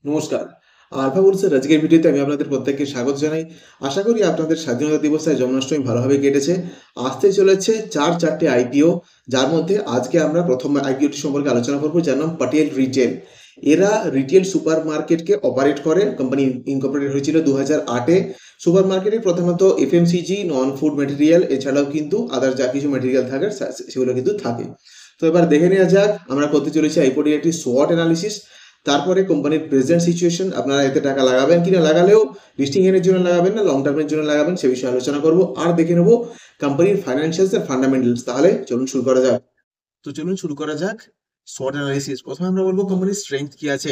নমস্কার। আলফা বুলসের আজকের ভিডিওতে আমি আপনাদের প্রত্যেককে স্বাগত জানাই। আশা করি আপনাদের স্বাধীনতা দিবস আর জন্মাষ্টমী ভালোভাবে কেটেছে। আসতে চলেছে ৪টি আইপিও, যার মধ্যে আজকে আমরা প্রথম আইপিওটি সম্পর্কে আলোচনা করব, যার নাম পাটেল রিটেল। এরা রিটেল সুপার মার্কেটকে অপারেট করে। কোম্পানি ইনকর্পোরেটেড হয়েছিল ২০০৮-এ। সুপার মার্কেটে প্রধানত এফএমসিজি, নন ফুড ম্যাটেরিয়াল, এছাড়াও কিন্তু আদার যা কিছু ম্যাটেরিয়াল থাকে সেগুলো কিন্তু থাকে। তো এবার দেখে নেওয়া যাক, আমরা করতে চলেছি আইপিওটির একটি সোয়াট অ্যানালিসিস। তারপরে কোম্পানির প্রেজেন্ট সিচুয়েশন, আপনারা এতে টাকা লাগাবেন কিনা, লাগালেও লিস্টিং এর জন্য লাগাবেন না লং টার্মের জন্য লাগাবেন, সে বিষয়ে আলোচনা করব। আর দেখে নেব কোম্পানির ফাইন্যান্সিয়ালস এর ফান্ডামেন্টালস। তাহলে চলুন শুরু করা যাক। SWOT analysis. প্রথমে আমরা বলবো কোম্পানির স্ট্রেংথ কি আছে।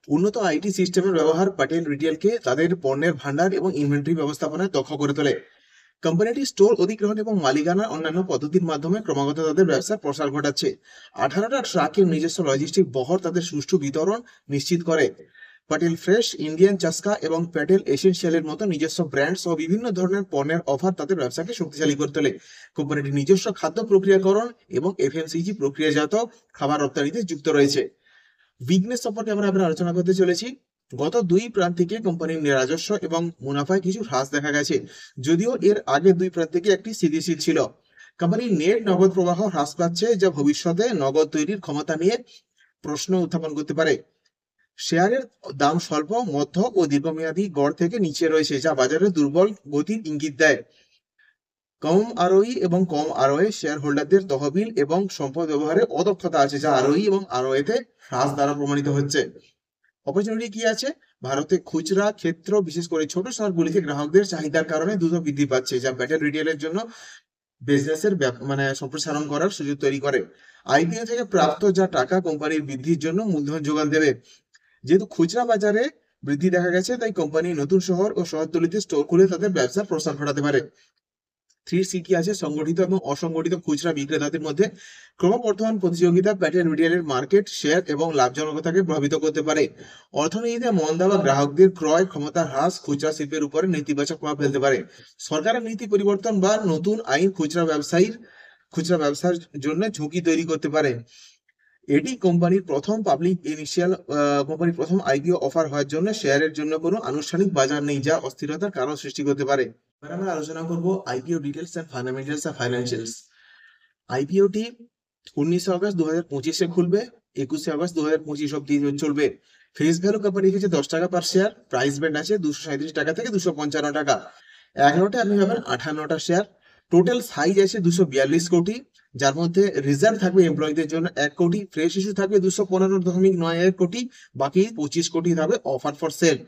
উন্নত আইটি সিস্টেমের ব্যবহার পাটেল রিটেলকে তাদের পণ্যের ভান্ডার এবং ইনভেন্টরি ব্যবস্থাপনায় দক্ষ করে তোলে। কোম্পানিটি স্টোর অধিগ্রহণ এবং মালিকানার অন্যান্য পদ্ধতির মাধ্যমে ক্রমাগত তাদের ব্যবসার প্রসার ঘটাচ্ছে। 18টা ট্রাকের নিজস্ব লজিস্টিক বহর তাদের সুষ্ঠু বিতরণ নিশ্চিত করে। পাটেল ফ্রেশ, ইন্ডিয়ান চাস্কা এবং প্যাটেল এসেনশিয়ালের মতো নিজস্ব ব্র্যান্ডস ও বিভিন্ন ধরনের পণ্যের অফার তাদের ব্যবসাকে শক্তিশালী করে তোলে। কোম্পানিটি নিজস্ব খাদ্য প্রক্রিয়াকরণ এবং এফএমসিজি প্রক্রিয়াজাত খাবার রপ্তানিতে যুক্ত রয়েছে। উইকনেস সম্পর্কে আমরা এবার আলোচনা করতে চলেছি। গত দুই প্রান্তিকে কোম্পানির রাজস্ব এবং মুনাফায় কিছু হ্রাস দেখা গেছে, যদিও এর আগে দুই প্রান্তিকে একটি স্থিতিশীল ছিল। কোম্পানির নেট নগদ প্রবাহ হ্রাস পাচ্ছে, যা ভবিষ্যতে নগদ তৈরির ক্ষমতা নিয়ে প্রশ্ন উত্থাপন করতে পারে। শেয়ারের দাম স্বল্প, মধ্য ও দীর্ঘমেয়াদী গড় থেকে নিচে রয়েছে, যা বাজারে দুর্বল গতির ইঙ্গিত দেয়। কম আরওই এবং কম আরওএ শেয়ার হোল্ডারদের তহবিল এবং সম্পদ ব্যবহারে অদক্ষতা আছে, যা আরওই এবং আরওএতে হ্রাস দ্বারা প্রমাণিত হচ্ছে। অপরচুনিটি কি আছে? ভারতে খুচরা ক্ষেত্র, বিশেষ করে ছোট শহরগুলিতে গ্রাহকদের চাহিদার কারণে দ্রুত বৃদ্ধি পাচ্ছে, যা ব্যাটার রিটেলের জন্য বিজনেসের সম্প্রসারণ করার সুযোগ তৈরি করে। আইপিও থেকে প্রাপ্ত যা টাকা কোম্পানির বৃদ্ধির জন্য মূলধন যোগান দেবে। যেহেতু খুচরা বাজারে বৃদ্ধি দেখা গেছে, তাই কোম্পানি নতুন শহর ও শহরতলিতে স্টোর খুলে তাদের ব্যবসার প্রসার ঘটাতে পারে। 3C কি আছে? সংগঠিত এবং অসংগঠিত খুচরা বিক্রেতাদের মধ্যে ক্রমবর্ধমান প্রতিযোগিতা প্যাটেল রিটেলের মার্কেট শেয়ার এবং লাভজনকতাকে প্রভাবিত করতে পারে। অর্থনীতিতে মন্দা বা গ্রাহকদের ক্রয় ক্ষমতা হ্রাস খুচরা শিল্পের উপরে নেতিবাচক প্রভাব ফেলতে পারে। সরকারের নীতি পরিবর্তন বা নতুন আইন খুচরা ব্যবসার জন্য ঝুঁকি তৈরি করতে পারে। এটি কোম্পানির প্রথম আইপিও অফার হওয়ার জন্য শেয়ারের জন্য কোনো আনুষ্ঠানিক বাজার নেই, যা অস্থিরতার কারণ সৃষ্টি করতে পারে। এবার আমরা আলোচনা করব IPO details and fundamentals of financials. আইপিওটি 19 আগস্ট 2025-এ খুলবে, 21 আগস্ট 2025 অব্দি চলবে। ফেস ভ্যালু কোম্পানি রেখেছে 10 টাকা পার শেয়ার। প্রাইস ব্যান্ড আছে 237 টাকা থেকে 255 টাকা। এক লটে আপনি পাবেন 58টা শেয়ার। টোটাল সাইজ আছে 242 কোটি, যার মধ্যে রিজার্ভ থাকবে এমপ্লয়ীদের জন্য 1 কোটি, ফ্রেশ ইস্যু থাকবে 215.91 কোটি, বাকি 25 কোটি থাকবে অফার ফর সেল।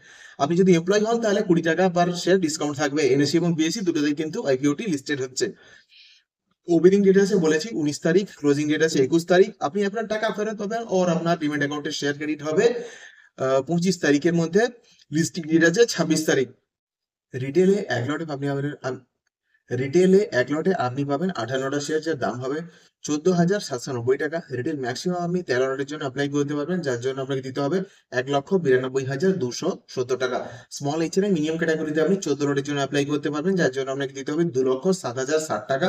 আপনি যদি এমপ্লয়ি হন তাহলে 20 টাকা পার শেয়ার ডিসকাউন্ট থাকবে। এনএসসি এবং বিএসসি দুটোতেই কিন্তু আইপিওটি লিস্টেড হচ্ছে। ওপেনিং ডেট আছে বলেছি 19 তারিখ, ক্লোজিং ডেট আছে 21 তারিখ। আপনি আপনার টাকা ফেরত পাবেন ওর আপনার ডিমেট অ্যাকাউন্টে শেয়ার ক্রেডিট হবে 25 তারিখের মধ্যে। লিস্টিং ডেট আছে 26 তারিখ। রিটেলে এক লটে আপনি রিটেলে এক লটে আপনি পাবেন 58টা শেয়ার, যার দাম হবে 14,790 টাকা। রিটেল ম্যাক্সিমাম আপনি 13 লটের জন্য অ্যাপ্লাই করতে পারবেন, যার জন্য আপনাকে দিতে হবে 1,92,270 টাকা। স্মল এইচ এর মিনিমাম ক্যাটাগরিতে আপনি 14 লটের জন্য অ্যাপ্লাই করতে পারবেন, যার জন্য আপনাকে দিতে হবে 2,07,060 টাকা।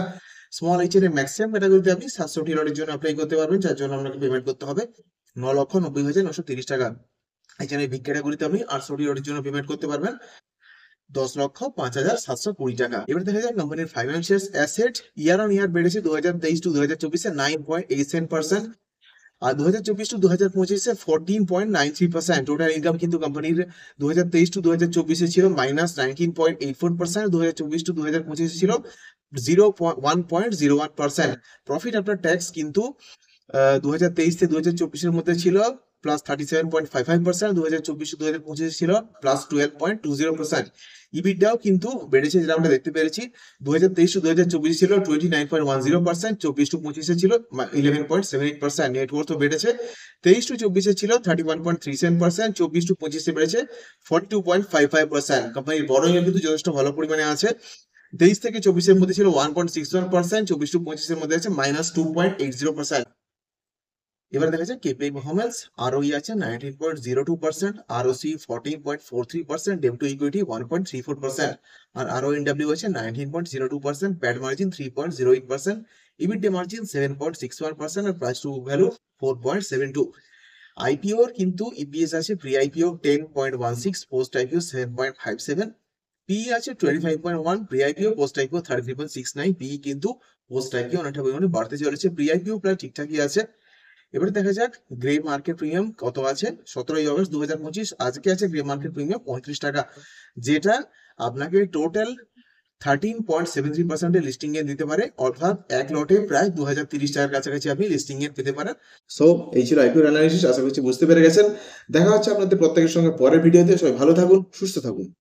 স্মল এইচ এর ম্যাক্সিমাম ক্যাটাগরিতে আপনি 700 লটের জন্য অ্যাপ্লাই করতে পারবেন, যার জন্য আপনাকে পেমেন্ট করতে হবে 9,90,930 টাকা। এখানে বিগ ক্যাটাগরিতে আপনি 800 লটের জন্য পেমেন্ট করতে পারবেন 10,05,720 টাকা। এবার দেখা যায় কোম্পানির ফাইন্যান্সিয়াল অ্যাসেট ইয়ার অন ইয়ার বেড়েছে 2023-2024-এ 9.87%, আর 2024-2025-এ 14.93%। টোটাল ইনকাম কিন্তু কোম্পানির 2023-2024-এ ছিল -19.84%, 2024-2025-এ ছিল 1.01%। প্রফিট আফটার ট্যাক্স কিন্তু 2023-2024-এর মধ্যে ছিল +37.55%, 2024-2025-এ ছিল +12.20%। ইবিডাও কিন্তু বেড়েছে, যেটা আমরা দেখতে পেরেছি। 2023-2024 ছিল 29.10%, 24-25-এ ছিল 11.78%। নেটওয়ার্থও বেড়েছে। 23-24-এ ছিল 31.37%, 24-25-এ বেড়েছে 42.55%। কোম্পানির বড়োইও কিন্তু যথেষ্ট ভালো পরিমাণে আছে। 23-24-এর মধ্যে ছিল 1.61%, 24-25-এর মধ্যে আছে -2.80%। এবার দেখা যায় কেপিআই পারফরম্যান্স। আরওই আছে 19.02%, আরওসি 14.43%, ডেট টু ইকুইটি 1.34%, আর আরওএনডব্লিউ আছে 19.02%, প্যাট margin 3.08%, EBD margin 7.61%, R price to value 4.72। আইপিওর কিন্তু ইপিএস আছে pre IPO 10.16, post IPO 7.57, P আছে 25.1, pre IPO, post IPO 33.69, P কিন্তু পোস্ট আইপিও অনেকটা পরিমাণে বাড়তে চলেছে, প্রি আইপিও প্রায় ঠিকঠাকই আছে। এবারে দেখা যাক গ্রে মার্কেট প্রিমিয়াম কত আছে। 17ই অগস্ট 2025 আজকে আছে গ্রে মার্কেট প্রিমিয়াম 35 টাকা, যেটা আপনাকে টোটাল 13.73% লিস্টিং এ দিতে পারে, অর্থাৎ এক লটে প্রায় 2030 টাকার কাছাকাছি আপনি লিস্টিং এ পেতে পারেন। সো এই ছিল আইপিও অ্যানালিসিস, আশা করছি বুঝতে পেরে গেছেন। দেখা হচ্ছে আপনাদের প্রত্যেকের সঙ্গে পরের ভিডিওতে। সবাই ভালো থাকুন, সুস্থ থাকুন।